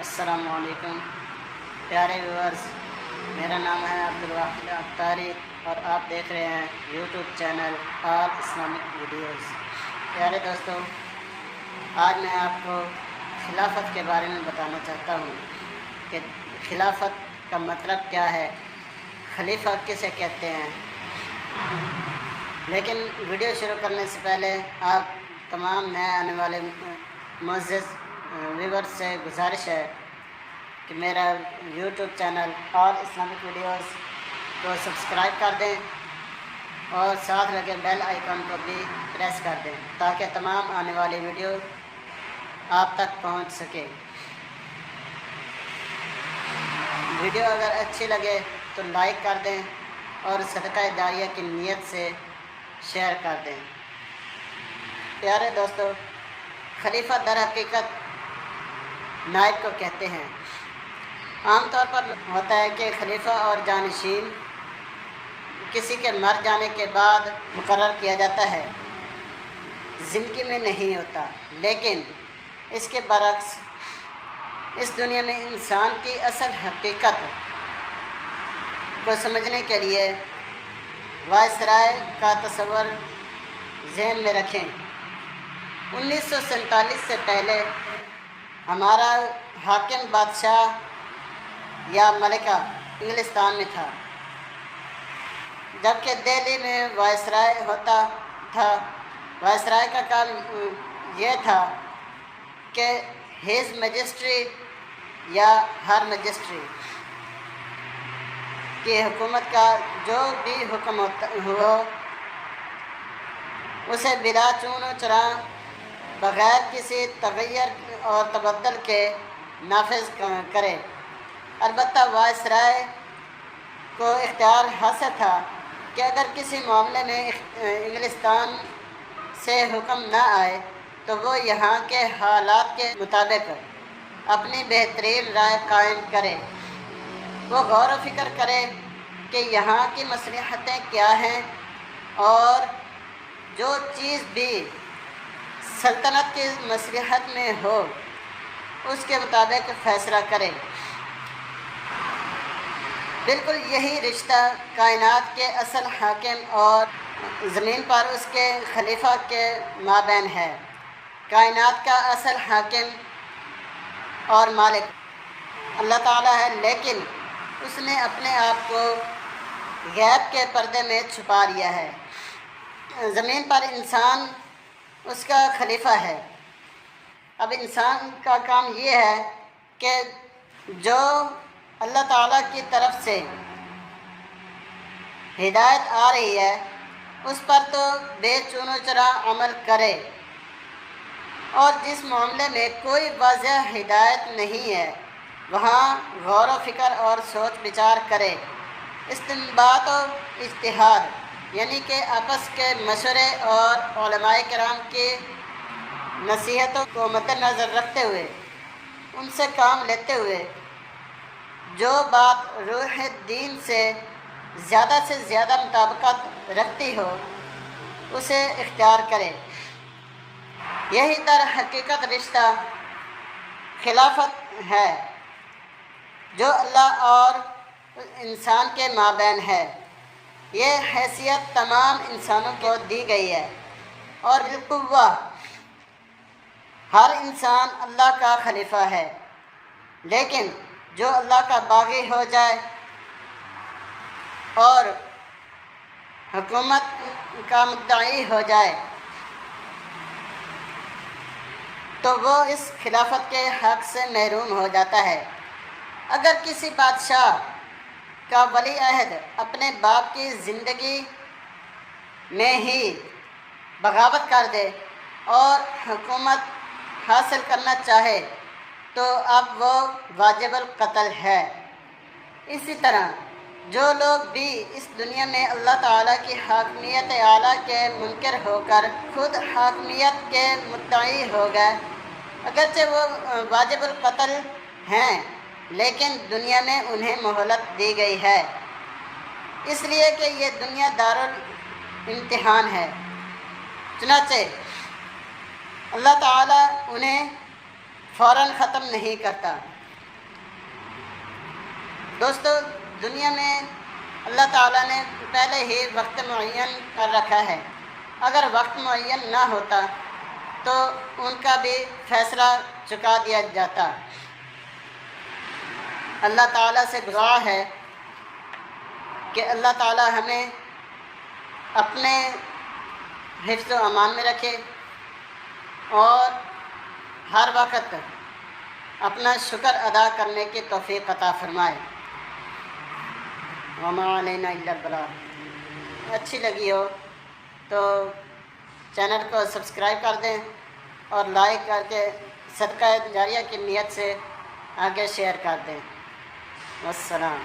अस्सलाम वालेकुम प्यारे व्यूअर्स, मेरा नाम है अब्दुल वाहिद अख्तारी और आप देख रहे हैं YouTube channel all Islamic videos. प्यारे दोस्तों, आज मैं आपको खिलाफत के बारे में बताना चाहता हूँ कि खिलाफत का मतलब क्या है, खलीफा किसे कहते हैं। लेकिन वीडियो शुरू करने से पहले आप तमाम नए आने वाले मुअज़्ज़िज़ व्यूअर्स से गुजारिश है कि मेरा YouTube channel all Islamic videos को सब्सक्राइब कर दें और साथ लगे बेल आइकन को भी प्रेस कर दें ताकि तमाम आने वाली वीडियो आप तक पहुंच सके। वीडियो अगर अच्छी लगे तो लाइक कर दें और सदका जारिया की नीयत से शेयर कर दें। प्यारे दोस्तों, खलीफा दर हकीकत नायब को कहते हैं। आमतौर पर होता है कि खलीफा और जानशीन किसी के मर जाने के बाद मुकर्रर किया जाता है, ज़िंदगी में नहीं होता। लेकिन इसके बरक्स इस दुनिया में इंसान की असल हकीकत को समझने के लिए वायसराय का तस्वर ज़हन में रखें। 1947 से पहले हमारा हाकिम बादशाह या मलिका इंग्लिस्तान में था, जबकि दिल्ली में वायसराय होता था। वायसराय का काम ये था कि हिज मैजेस्ट्री या हर मैजेस्ट्री की हुकूमत का जो भी हुक्म हो उसे बिला चून चरा बग़ैर किसी तग़य्युर और तबद्दुल के नाफिज करे। अलबत्ता वायसराय को इख्तियार हासिल था कि अगर किसी मामले में इंग्लिस्तान से हुक्म न आए तो वो यहाँ के हालात के मुताबिक अपनी बेहतरीन राय कायम करे। वो गौर व फिक्र करे कि यहाँ की मसलहतें क्या हैं और जो चीज़ भी सल्तनत की मसलहत में हो उसके मुताबिक फ़ैसला करे। बिल्कुल यही रिश्ता कायनात के असल हाकिम और ज़मीन पर उसके खलीफा के माबैन है। कायनात का असल हाकिम और मालिक अल्लाह ताला है, लेकिन उसने अपने आप को गैब के पर्दे में छुपा लिया है। ज़मीन पर इंसान उसका खलीफा है। अब इंसान का काम ये है कि जो अल्लाह ताला की तरफ से हिदायत आ रही है उस पर तो बेचुनो चरा अमल करे, और जिस मामले में कोई वाज़ह हिदायत नहीं है वहाँ गौर व फिक्र और सोच विचार करे। इस्तिंबात और इज्तिहाद यानी कि आपस के मशवरे और उलमाए किराम की नसीहतों को मद्देनज़र रखते हुए उनसे काम लेते हुए जो बात रूह दीन से ज़्यादा मुताबिकत रखती हो उसे इख्तियार करे। यही दर हकीकत रिश्ता खिलाफत है जो अल्लाह और इंसान के माबैन है। ये हैसियत तमाम इंसानों को दी गई है और बिल्कुव्वा हर इंसान अल्लाह का खलीफा है। लेकिन जो अल्लाह का बागी हो जाए और हुकूमत का मुद्दाई हो जाए तो वो इस खिलाफत के हक़ से महरूम हो जाता है। अगर किसी बादशाह का वली अहद अपने बाप की ज़िंदगी में ही बगावत कर दे और हुकूमत हासिल करना चाहे तो अब वो वाजिबुल कत्ल है। इसी तरह जो लोग भी इस दुनिया में अल्लाह ताला की हाकमियत आला के मुनकर होकर खुद हाकमियत के मुद्दाई हो गए, अगरचे वो वाजिबुल कत्ल हैं लेकिन दुनिया में उन्हें मोहलत दी गई है, इसलिए कि ये दुनिया दारुल इम्तिहान है। चुनाचे अल्लाह ताला उन्हें फ़ौरन ख़त्म नहीं करता, دوستو دنیا میں اللہ تعالیٰ نے پہلے ہی وقت معین کر رکھا ہے، اگر وقت معین نہ ہوتا تو ان کا بھی فیصلہ چکا دیا جاتا۔ اللہ تعالیٰ سے دعا ہے کہ اللہ تعالیٰ ہمیں اپنے حفظ و امان میں رکھے اور ہر وقت اپنا شکر ادا کرنے کی توفیق عطا فرمائے۔ وما علینا الا البلاغ۔ اچھی لگی ہو تو چینل کو سبسکرائب کر دیں اور لائک کر کے صدقہ جاریہ کی نیت سے آگے شیئر کر دیں۔ والسلام۔